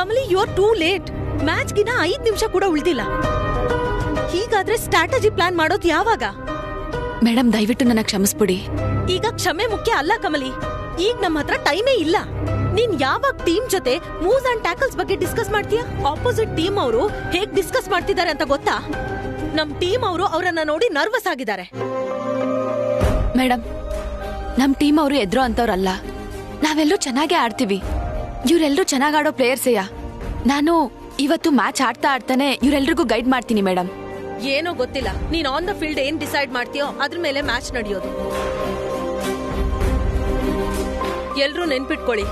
Kamali you are too late. Match ಗಿನ 5 ನಿಮಿಷ ಕೂಡ ಉಳಿದಿಲ್ಲ. ಹೀಗಾದ್ರೆ ಸ್ಟ್ರಾಟಜಿ ಪ್ಲಾನ್ ಮಾಡೋದು ಯಾವಾಗ? ಮೇಡಮ್ ದಯವಿಟ್ಟು ನನ್ನ ಕ್ಷಮಿಸ್ಬಿಡಿ. ಈಗ ಕ್ಷಮೆ ಮುಖ್ಯ ಅಲ್ಲ ಕಮಲಿ, ಈಗ ನಮ್ಮ ಹತ್ರ ಟೈಮೇ ಇಲ್ಲ. ನೀನ್ ಯಾವಾಗ ಟೀಮ್ ಜೊತೆ ಮೂವ್ಸ್ ಅಂಡ್ ಟ್ಯಾಕಲ್ಸ್ ಬಗ್ಗೆ ಡಿಸ್ಕಸ್ ಮಾಡ್ತೀಯಾ? ಆಪೋಸಿಟ್ ಟೀಮ್ ಅವರು ಹೇಗ್ ಡಿಸ್ಕಸ್ ಮಾಡ್ತಿದ್ದಾರೆ ಅಂತ ಗೊತ್ತಾ? ನಮ್ ಟೀಮ್ ಅವರು ಅವರನ್ನ ನೋಡಿ ನರ್ವಸ್ ಆಗಿದ್ದಾರೆ. ಮೇಡಮ್, ನಮ್ ಟೀಮ್ ಅವರು ಎದ್ರು ಅಂತವ್ರಲ್ಲ. ನಾವೆಲ್ಲರೂ ಚೆನ್ನಾಗೇ ಆಡ್ತೀವಿ. ಇವರೆಲ್ಲರೂ ಚೆನ್ನಾಗ್ ಆಡೋ ಪ್ಲೇಯರ್ಸೇಯ. ನಾನು ಇವತ್ತು ಮ್ಯಾಚ್ ಆಡ್ತಾನೆ ಇವರೆಲ್ರಿಗೂ ಗೈಡ್ ಮಾಡ್ತೀನಿ ಮೇಡಮ್. ಏನೋ ಗೊತ್ತಿಲ್ಲ, ನೀನ್ ಆನ್ ದ ಫೀಲ್ಡ್ ಏನ್ ಡಿಸೈಡ್ ಮಾಡ್ತೀಯೋ ಅದ್ರ ಮೇಲೆ ಮ್ಯಾಚ್ ನಡೆಯೋದು. ಎಲ್ರೂ ನೆನ್ಪಿಟ್ಕೊಳ್ಳಿ,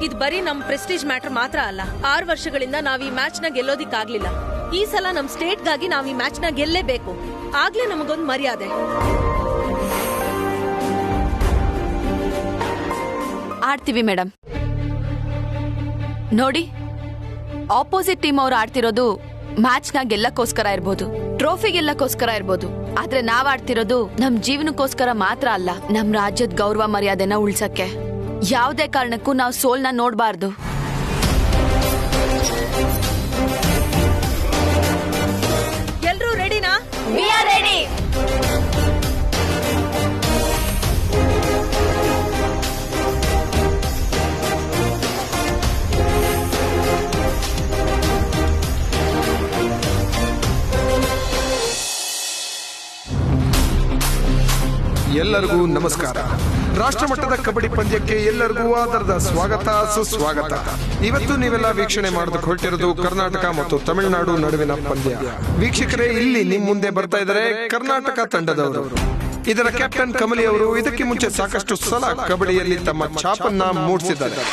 ಇದು ಬರೀ ನಮ್ ಪ್ರೆಸ್ಟೀಜ್ ಮ್ಯಾಟರ್ ಮಾತ್ರ ಅಲ್ಲ. 6 ವರ್ಷಗಳಿಂದ ನಾವ್ ಈ ಮ್ಯಾಚ್ ನ ಗೆಲ್ಲೋದಿಕ್ಕಾಗ್ಲಿಲ್ಲ. ಈ ಸಲ ನಮ್ ಸ್ಟೇಟ್ಗಾಗಿ ನಾವ್ ಈ ಮ್ಯಾಚ್ ನ ಗೆಲ್ಲೇಬೇಕು. ಆಗ್ಲೇ ನಮಗೊಂದು ಮರ್ಯಾದೆ. ಆಡ್ತೀವಿ ಮೇಡಮ್. ನೋಡಿ, ಆಪೋಸಿಟ್ ಟೀಮ್ ಅವ್ರು ಆಡ್ತಿರೋದು ಮ್ಯಾಚ್ ನ ಗೆಲ್ಲಕ್ಕೋಸ್ಕರ ಇರ್ಬೋದು, ಟ್ರೋಫಿ ಗೆಲ್ಲಕ್ಕೋಸ್ಕರ ಇರ್ಬೋದು. ಆದ್ರೆ ನಾವ್ ಆಡ್ತಿರೋದು ನಮ್ ಜೀವನಕ್ಕೋಸ್ಕರ ಮಾತ್ರ ಅಲ್ಲ, ನಮ್ ರಾಜ್ಯದ ಗೌರವ ಮರ್ಯಾದೆನ ಉಳ್ಸಕ್ಕೆ. ಯಾವುದೇ ಕಾರಣಕ್ಕೂ ನಾವು ಸೋಲ್ನ ನೋಡ್ಬಾರ್ದು. ಎಲ್ರೂ ರೆಡಿನಾ? We are ready. ಎಲ್ಲರಿಗೂ ನಮಸ್ಕಾರ. ರಾಷ್ಟ್ರಮಟ್ಟದ ಕಬಡ್ಡಿ ಪಂದ್ಯಕ್ಕೆ ಎಲ್ಲರಿಗೂ ಆದರದ ಸ್ವಾಗತ, ಸುಸ್ವಾಗತ. ಇವತ್ತು ನೀವೆಲ್ಲ ವೀಕ್ಷಣೆ ಮಾಡೋದಕ್ಕೆ ಹೊರಟಿರೋದು ಕರ್ನಾಟಕ ಮತ್ತು ತಮಿಳುನಾಡು ನಡುವಿನ ಪಂದ್ಯ. ವೀಕ್ಷಕರೇ, ಇಲ್ಲಿ ನಿಮ್ ಮುಂದೆ ಬರ್ತಾ ಇದ್ದಾರೆ ಕರ್ನಾಟಕ ತಂಡದವರು. ಇದರ ಕ್ಯಾಪ್ಟನ್ ಕಮಲಿ ಅವರು ಇದಕ್ಕೆ ಮುಂಚೆ ಸಾಕಷ್ಟು ಸಲ ಕಬಡ್ಡಿಯಲ್ಲಿ ತಮ್ಮ ಛಾಪನ್ನ ಮೂಡಿಸಿದ್ದಾರೆ.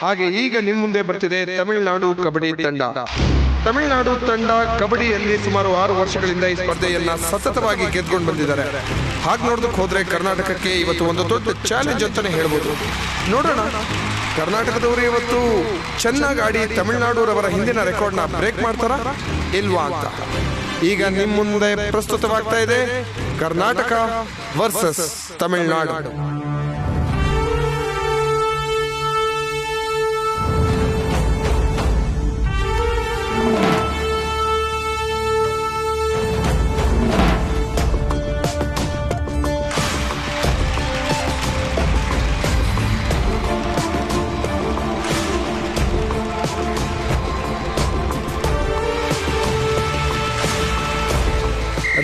ಹಾಗೆ ಈಗ ನಿಮ್ಮ ಮುಂದೆ ಬರ್ತಿದೆ ತಮಿಳುನಾಡು ಕಬಡ್ಡಿ ತಂಡ. ತಮಿಳುನಾಡು ತಂಡ ಕಬಡ್ಡಿಯಲ್ಲಿ ಸುಮಾರು 6 ವರ್ಷಗಳಿಂದ ಈ ಸ್ಪರ್ಧೆಯನ್ನ ಸತತವಾಗಿ ಗೆದ್ಕೊಂಡು ಬಂದಿದ್ದಾರೆ. ಹಾಗೆ ನೋಡೋದಕ್ಕೆ ಹೋದ್ರೆ ಕರ್ನಾಟಕಕ್ಕೆ ಇವತ್ತು ಒಂದು ದೊಡ್ಡ ಚಾಲೆಂಜ್ ಅಂತಾನೆ ಹೇಳ್ಬೋದು. ನೋಡೋಣ, ಕರ್ನಾಟಕದವರು ಇವತ್ತು ಚೆನ್ನಾಗಿ ಆಡಿ ತಮಿಳುನಾಡುರವರ ಹಿಂದಿನ ರೆಕಾರ್ಡ್ನ ಬ್ರೇಕ್ ಮಾಡ್ತಾರಾ ಇಲ್ವಾ ಅಂತ. ಈಗ ನಿಮ್ಮ ಮುಂದೆ ಪ್ರಸ್ತುತವಾಗ್ತಾ ಇದೆ Karnataka versus Tamil Nadu.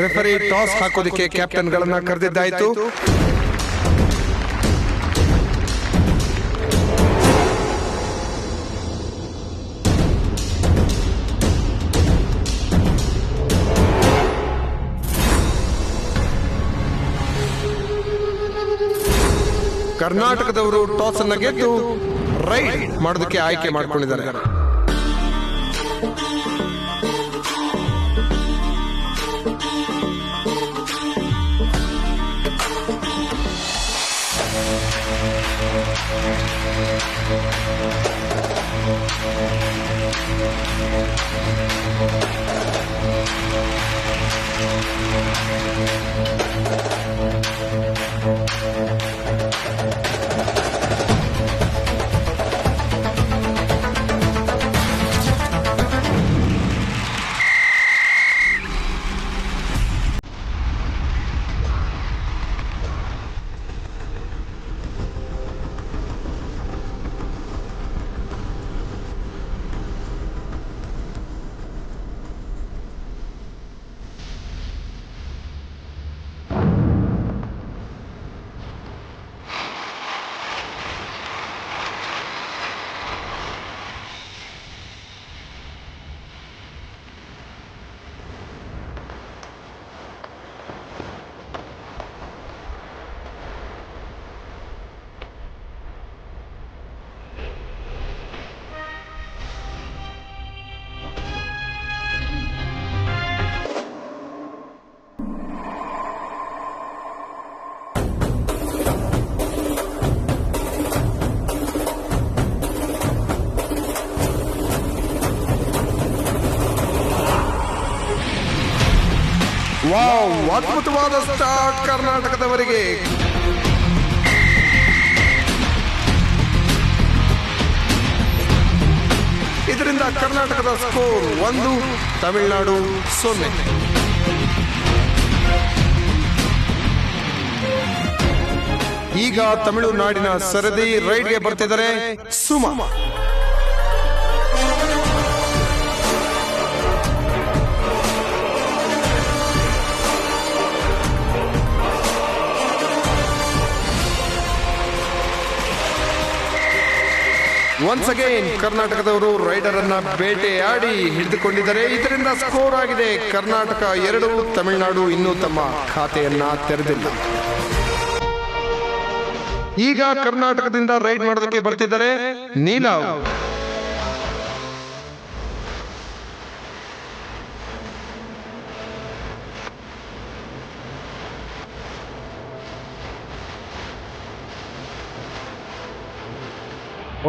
Referee toss ಹಾಕೋದಿಕ್ಕೆ ಕ್ಯಾಪ್ಟನ್ ಗಳನ್ನ ಕರೆದಿದ್ದಾಯಿತು. ಕರ್ನಾಟಕದವರು ಟಾಸ್ ಅನ್ನ ಗೆದ್ದು ರೈಡ್ ಮಾಡೋದಕ್ಕೆ ಆಯ್ಕೆ ಮಾಡಿಕೊಂಡಿದ್ದಾರೆ. ವಾವ್, ಅದ್ಭುತವಾದ ಸ್ಟಾರ್ಟ್ ಕರ್ನಾಟಕದವರಿಗೆ. ಇದರಿಂದ ಕರ್ನಾಟಕದ ಸ್ಕೋರ್ 1, ತಮಿಳುನಾಡು 0. ಈಗ ತಮಿಳುನಾಡಿನ ಸರದಿ ರೈಡ್ಗೆ ಬರ್ತಿದ್ದಾರೆ ಸುಮಾ. ಒನ್ಸ್ ಅಗೇನ್ ಕರ್ನಾಟಕದವರು ರೈಡರ್ ಅನ್ನ ಬೇಟೆಯಾಡಿ ಹಿಡಿದುಕೊಂಡಿದ್ದಾರೆ. ಇದರಿಂದ ಸ್ಕೋರ್ ಆಗಿದೆ ಕರ್ನಾಟಕ 2, ತಮಿಳುನಾಡು ಇನ್ನೂ ತಮ್ಮ ಖಾತೆಯನ್ನ ತೆರೆದಿಲ್ಲ. ಈಗ ಕರ್ನಾಟಕದಿಂದ ರೈಡ್ ಮಾಡೋದಕ್ಕೆ ಬರ್ತಿದ್ದಾರೆ ನೀಲಾವ್.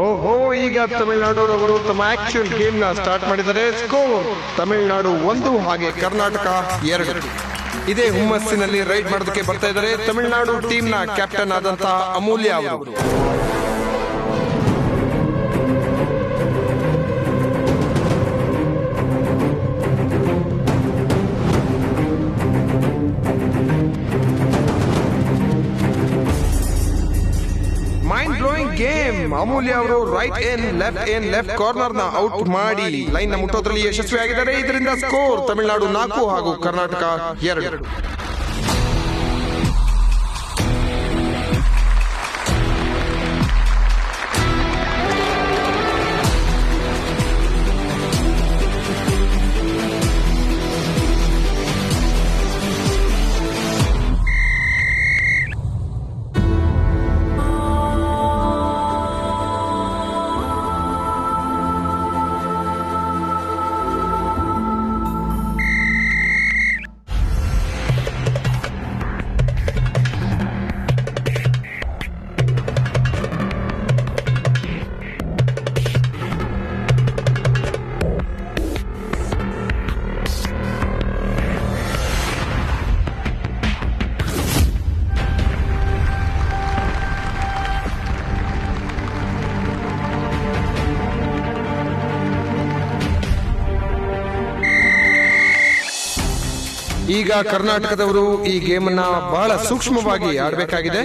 ಓಹೋ, ಈಗ ತಮಿಳುನಾಡುರವರು ತಮ್ಮ ಆಕ್ಚುಯಲ್ ಗೇಮ್ ನ ಸ್ಟಾರ್ಟ್ ಮಾಡಿದರೆ. ಸ್ಕೋರ್ ತಮಿಳುನಾಡು 1 ಹಾಗೆ ಕರ್ನಾಟಕ 2. ಇದೇ ಹುಮ್ಮಸ್ಸಿನಲ್ಲಿ ರೈಡ್ ಮಾಡೋದಕ್ಕೆ ಬರ್ತಾ ಇದ್ದಾರೆ ತಮಿಳುನಾಡು ಟೀಮ್ ನ ಕ್ಯಾಪ್ಟನ್ ಆದಂತಹ ಅಮೂಲ್ಯ ಅವರು. Mind blowing game. ಅಮೂಲ್ಯ ಅವರು ರೈಟ್ ಏನ್ ಲೆಫ್ಟ್ ಕಾರ್ನರ್ ನ ಔಟ್ ಮಾಡಿ ಲೈನ್ ನ ಮುಟ್ಟೋದ್ರಲ್ಲಿ ಯಶಸ್ವಿಯಾಗಿದ್ದಾರೆ. ಇದರಿಂದ ಸ್ಕೋರ್ ತಮಿಳುನಾಡು 4 ಹಾಗೂ ಕರ್ನಾಟಕ 2. ಈಗ ಕರ್ನಾಟಕದವರು ಈ ಗೇಮ್ ಅನ್ನ ಬಹಳ ಸೂಕ್ಷ್ಮವಾಗಿ ಆಡಬೇಕಾಗಿದೆ.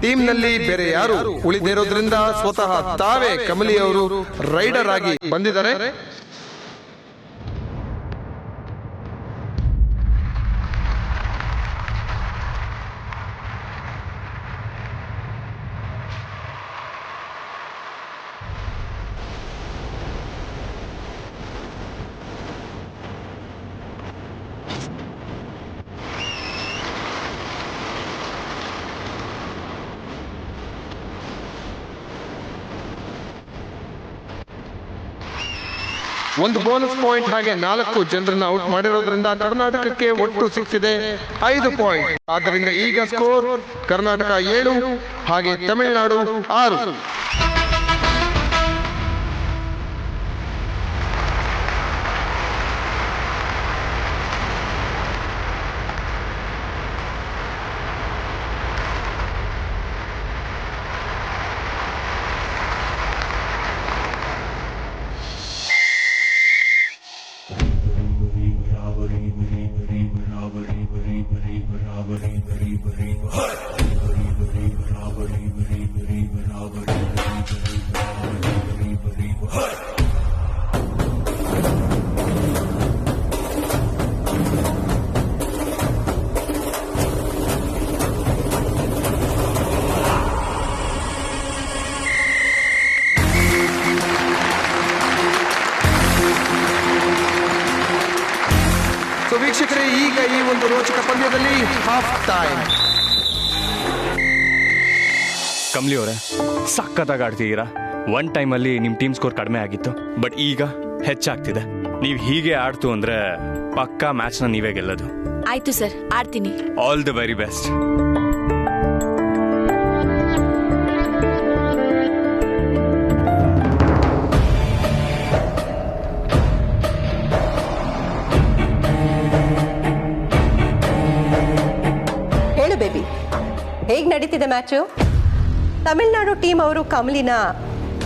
ಟೀಮ್ ನಲ್ಲಿ ಬೇರೆ ಯಾರು ಉಳಿದಿರೋದ್ರಿಂದ ಸ್ವತಃ ತಾವೇ ಕಮಲಿ ಅವರು ರೈಡರ್ ಆಗಿ ಬಂದಿದ್ದಾರೆ. ಒಂದು ಬೋನಸ್ ಪಾಯಿಂಟ್ ಹಾಗೆ 4 ಜನರನ್ನ ಔಟ್ ಮಾಡಿರೋದ್ರಿಂದ ಕರ್ನಾಟಕಕ್ಕೆ ಒಟ್ಟು ಸಿಕ್ಕಿದೆ 5 ಪಾಯಿಂಟ್. ಆದ್ದರಿಂದ ಈಗ ಸ್ಕೋರ್ ಕರ್ನಾಟಕ 7 ಹಾಗೆ ತಮಿಳುನಾಡು 6. ವೀಕ್ಷಕರೇ, ಈಗ ಈ ಒಂದು ರೋಚಕ ಪಂದ್ಯದಲ್ಲಿ ಹಾಫ್ ಟೈಮ್. ಕಮಲಿ ಅವರೇ, ಸಖತ್ತಾಗಿ ಆಡ್ತಿದ್ದೀರಾ. 1 ಟೈಮಲ್ಲಿ ನಿಮ್ಮ ಟೀಮ್ ಸ್ಕೋರ್ ಕಡಿಮೆ ಆಗಿತ್ತು, ಬಟ್ ಈಗ ಹೆಚ್ಚಾಗ್ತಿದೆ. ನೀವು ಹೀಗೆ ಆಡ್ತು ಅಂದ್ರೆ ಪಕ್ಕಾ ಮ್ಯಾಚ್ನ ನೀವೇ ಗೆಲ್ಲೋದು. ಆಯ್ತು ಸರ್, ಆಡ್ತೀನಿ. All the very best. Match? Tamil Nadu team ಅವರು ಕಮಲಿನ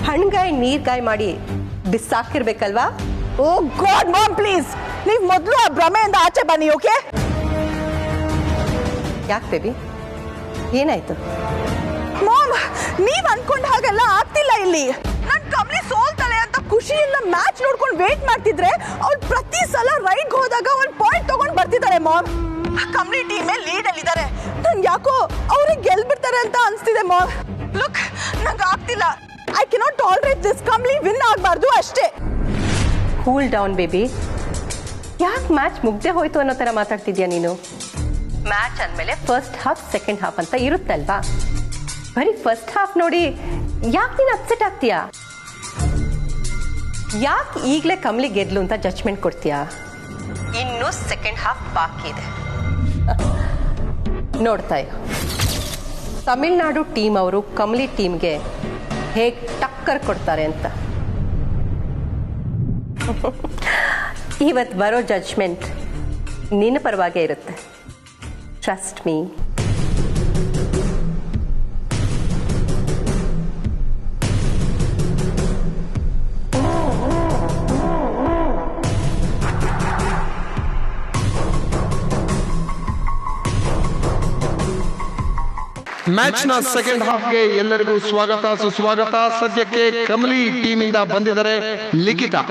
ಹಣ್ಗಾಯ್ ನೀರ್ಗಾಯ್ ಮಾಡಿ ಬಿಸಾಕಿರ್ಬೇಕಲ್ವಾ? ಓ ಗಾಡ್ ಮಾಮ್ ಪ್ಲೀಸ್, ನೀವು ಮೊದಲು ಆ ಭ್ರಮೆಯಿಂದ ಆಚೆ ಬನ್ನಿ. ಓಕೆ? ಯಾಕೆ ಬೇಬಿ, ಏನಾಯ್ತು? ಮಾಮ್, ನೀವ್ ಅನ್ಕೊಂಡ ಹಾಗೆಲ್ಲ ಆಗ್ತಿಲ್ಲ ಇಲ್ಲಿ. ನನ್ ಕಮಲಿ ಸೋಲ್ತಾಳೆ ಅಂತ ಖುಷಿಯಿಂದ ಮ್ಯಾಚ್ ನೋಡ್ಕೊಂಡು ವೇಟ್ ಮಾಡ್ತಿದ್ರೆ ಅವ್ಳು ಪ್ರತಿ ಸಲ ರೈಡ್ ಹೋದಾಗ ಒಂದು ಪಾಯಿಂಟ್ ತಗೊಂಡ್ ಬರ್ತಿದ್ದಾರೆ. ಮಾಮ್, ಕಮಲಿ ಟೀಮೇ ಲೀಡ್ ಅಲ್ಲಿ ಇದ್ದಾರೆ. ನನ್ ಯಾಕೋ ಅವ್ರಿಗೆ ಗೆಲ್ಬಿಡ್ತಾರೆ ಅಂತ ಅನ್ಸ್ತಿದೆ. ಮಾಮ್ ಲುಕ್, ನಂಗೆ ಆಗ್ತಿಲ್ಲ. I cannot tolerate this. Kamali win ಆಗ್ಬಾರ್ದು ಅಷ್ಟೇ. Cool down baby. ಯಾಕೆ ಮ್ಯಾಚ್ ಮುಗ್ದೇ ಹೋಯ್ತು ಅನ್ನೋ ಥರ ಮಾತಾಡ್ತಿದ್ಯಾ ನೀನು? ಮ್ಯಾಚ್ ಅಂದಮೇಲೆ ಫಸ್ಟ್ ಹಾಫ್ ಸೆಕೆಂಡ್ ಹಾಫ್ ಅಂತ ಇರುತ್ತಲ್ವಾ? ಬರೀ ಫಸ್ಟ್ ಹಾಫ್ ನೋಡಿ ಯಾಕೆ ನೀನು ಅಪ್ಸೆಟ್ ಆಗ್ತೀಯಾ? ಯಾಕೆ ಈಗಲೇ ಕಮಲಿ ಗೆದ್ಲು ಅಂತ ಜಡ್ಜ್ಮೆಂಟ್ ಕೊಡ್ತೀಯಾ? ಇನ್ನು ಸೆಕೆಂಡ್ ಹಾಫ್ ಬಾಕಿ ಇದೆ. ನೋಡ್ತಾ ಇರು, ತಮಿಳ್ನಾಡು ಟೀಮ್ ಅವರು ಕಮಲಿ ಟೀಮ್ಗೆ ಹೇಗೆ ಟಕ್ಕರ್ ಕೊಡ್ತಾರೆ ಅಂತ. ಇವತ್ತು ಬರೋ ಜಡ್ಜ್ಮೆಂಟ್ ನಿನ್ನ ಪರವಾಗೇ ಇರುತ್ತೆ. Trust me. ಮ್ಯಾಚ್ ನ ಸೆಕೆಂಡ್ ಹಾಫ್ಗೆ ಎಲ್ಲರಿಗೂ ಸ್ವಾಗತ ಸುಸ್ವಾಗತ. ಸದ್ಯಕ್ಕೆ ಕಮಲಿ ಟೀಮ್ ಇಂದ ಬಂದಿದ್ದಾರೆ ಲಿಖಿತಾ.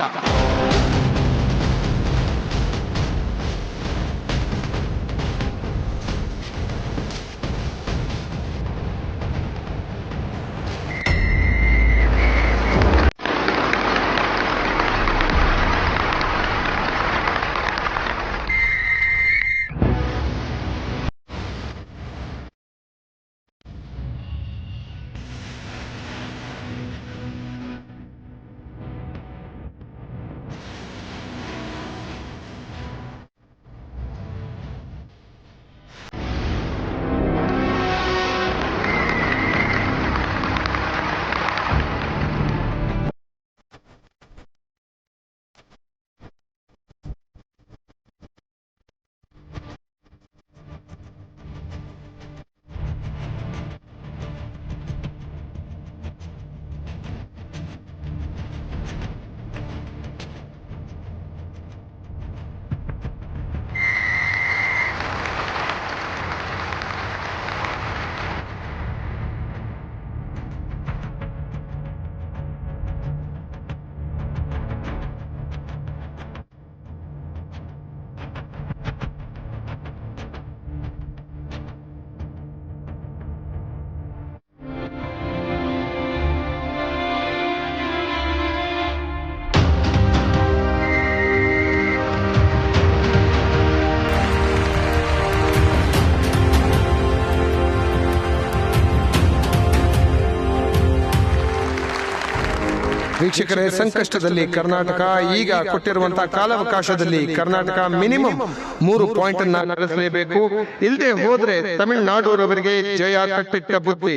ವೀಕ್ಷಕರೇ, ಸಂಕಷ್ಟದಲ್ಲಿ ಕರ್ನಾಟಕ ಈಗ ಕೊಟ್ಟಿರುವಂತಹ ಕಾಲಾವಕಾಶದಲ್ಲಿ ಕರ್ನಾಟಕ ಮಿನಿಮಮ್ 3 ಪಾಯಿಂಟ್ ಅನ್ನ ನಡೆಸಲೇಬೇಕು. ಇಲ್ಲದೆ ಹೋದ್ರೆ ತಮಿಳುನಾಡುರವರಿಗೆ ಜಯ ಕಟ್ಟಿಟ್ಟ ಬುದ್ಧಿ.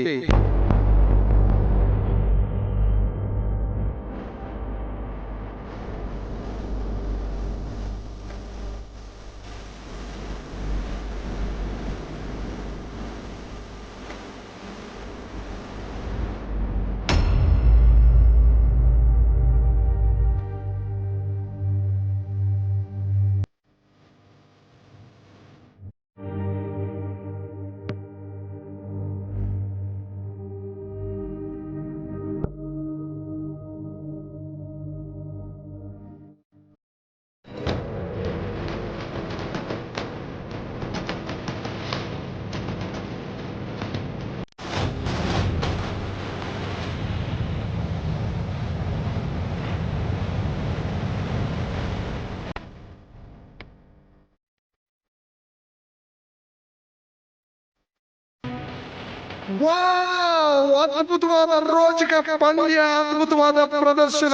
ವಾವ್! ಅದ್ಭುತವಾದ ರೋಚಕ ಪಂದ್ಯ, ಅದ್ಭುತವಾದ ಪ್ರದರ್ಶನ.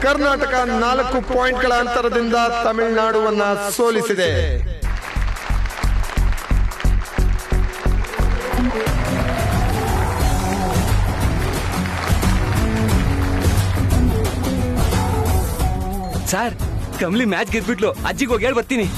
ಕರ್ನಾಟಕ 4 ಪಾಯಿಂಟ್ಗಳ ಅಂತರದಿಂದ ತಮಿಳುನಾಡುವನ್ನ ಸೋಲಿಸಿದೆ. ಸರ್, ಕಮಲಿ ಮ್ಯಾಚ್ ಗೆದ್ಬಿಟ್ಲು. ಅಜ್ಜಿಗೆ ಹೋಗಿ ಹೇಳಿ ಬರ್ತೀನಿ.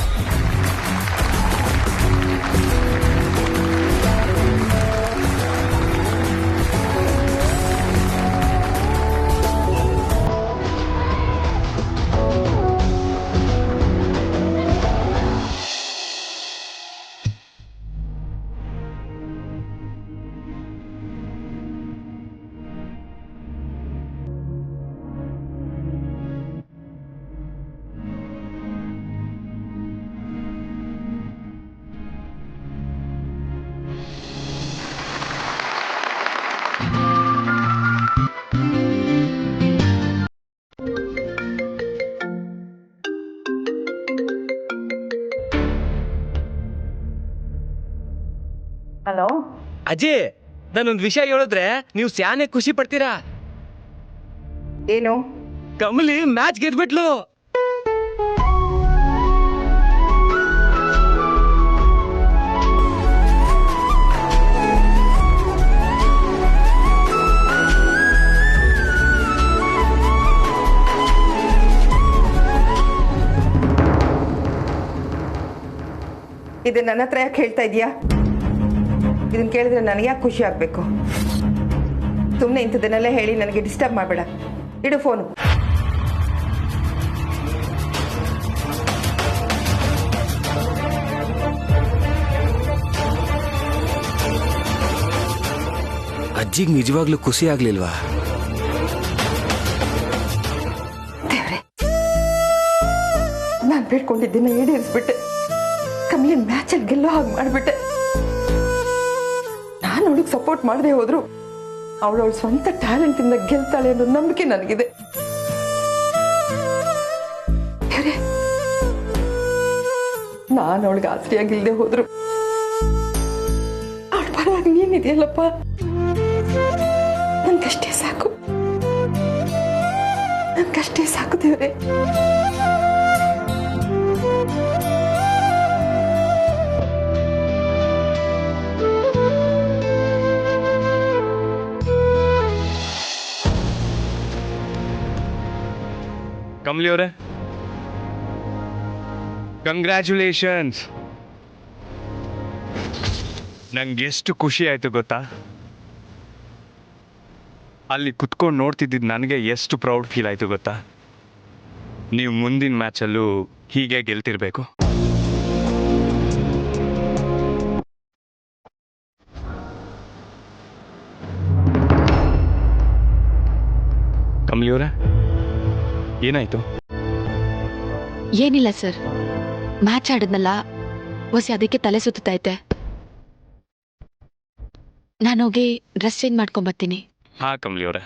ಹಲೋ ಅಜ್ಜಿ, ನಾನೊಂದು ವಿಷಯ ಹೇಳಿದ್ರೆ ನೀವು ಸ್ಯಾನೆ ಖುಷಿ ಪಡ್ತೀರಾ. ಏನು? ಕಮಲಿ ಮ್ಯಾಚ್ ಗೆದ್ಬಿಟ್ಲು. ಇದು ನನ್ನ ಹತ್ರ ಯಾಕೆ ಹೇಳ್ತಾ ಇದೀಯಾ? ಇದನ್ನ ಕೇಳಿದ್ರೆ ನನಗೆ ಯಾಕೆ ಖುಷಿ ಆಗ್ಬೇಕು? ಸುಮ್ಮನೆ ಇಂಥದನ್ನೆಲ್ಲ ಹೇಳಿ ನನಗೆ ಡಿಸ್ಟರ್ಬ್ ಮಾಡಬೇಡ. ಇಡು ಫೋನು. ಅಜ್ಜಿಗೆ ನಿಜವಾಗ್ಲೂ ಖುಷಿ ಆಗ್ಲಿಲ್ವಾ? ದೇವ್ರೆ, ನಾನು ಬೇಡ್ಕೊಂಡಿದ್ದನ್ನ ಈಡೇರಿಸ್ಬಿಟ್ಟೆ. ಕಮಲಿನ ಮ್ಯಾಚಲ್ಲಿ ಗೆಲ್ಲೋ ಹಾಗೆ ಮಾಡ್ಬಿಟ್ಟೆ. ನಾನು ಅವಳಿಗೆ ಸಪೋರ್ಟ್ ಮಾಡದೆ ಹೋದ್ರು ಅವಳ ಸ್ವಂತ ಟ್ಯಾಲೆಂಟ್ ಇಂದ ಗೆಲ್ತಾಳೆ ಅನ್ನೋ ನಂಬಿಕೆ ನನಗಿದೆ. ನಾನು ಅವಳಿಗೆ ಆಸರಿಯಾಗಿಲ್ದೆ ಹೋದ್ರು ಅವಳ ಪರವಾಗಿ ನೀನಿದೆಯಲ್ಲಪ್ಪ, ನನ್ಗಷ್ಟೇ ಸಾಕು. ನನ್ಗಷ್ಟೇ ಸಾಕು ದೇವ್ರೆ. ಕಮಲಿ ಅವರೇ, ಕಂಗ್ರ್ಯಾಚುಲೇಷನ್ಸ್. ನಂಗೆ ಎಷ್ಟು ಖುಷಿ ಆಯ್ತು ಗೊತ್ತಾ? ಅಲ್ಲಿ ಕುತ್ಕೊಂಡು ನೋಡ್ತಿದ್ದಿದ್ದು ನನಗೆ ಎಷ್ಟು ಪ್ರೌಡ್ ಫೀಲ್ ಆಯ್ತು ಗೊತ್ತಾ? ನೀವು ಮುಂದಿನ ಮ್ಯಾಚಲ್ಲೂ ಹೀಗೆ ಗೆಲ್ತಿರ್ಬೇಕು. ಕಮಲಿ ಅವರೇ, ಏನಾಯ್ತು? ಏನಿಲ್ಲ ಸರ್, ಮ್ಯಾಚ್ ಆಡಿದ್ನಲ್ಲ ಹೊಸಿ ಅದಕ್ಕೆ ತಲೆ ಸುತ್ತೈತೆ. ನಾನೋಗಿ ಡ್ರೆಸ್ ಚೇಂಜ್ ಮಾಡ್ಕೊಂಬರ್ತೀನಿ. ಹಾ ಕಮಲಿ ಅವರೇ.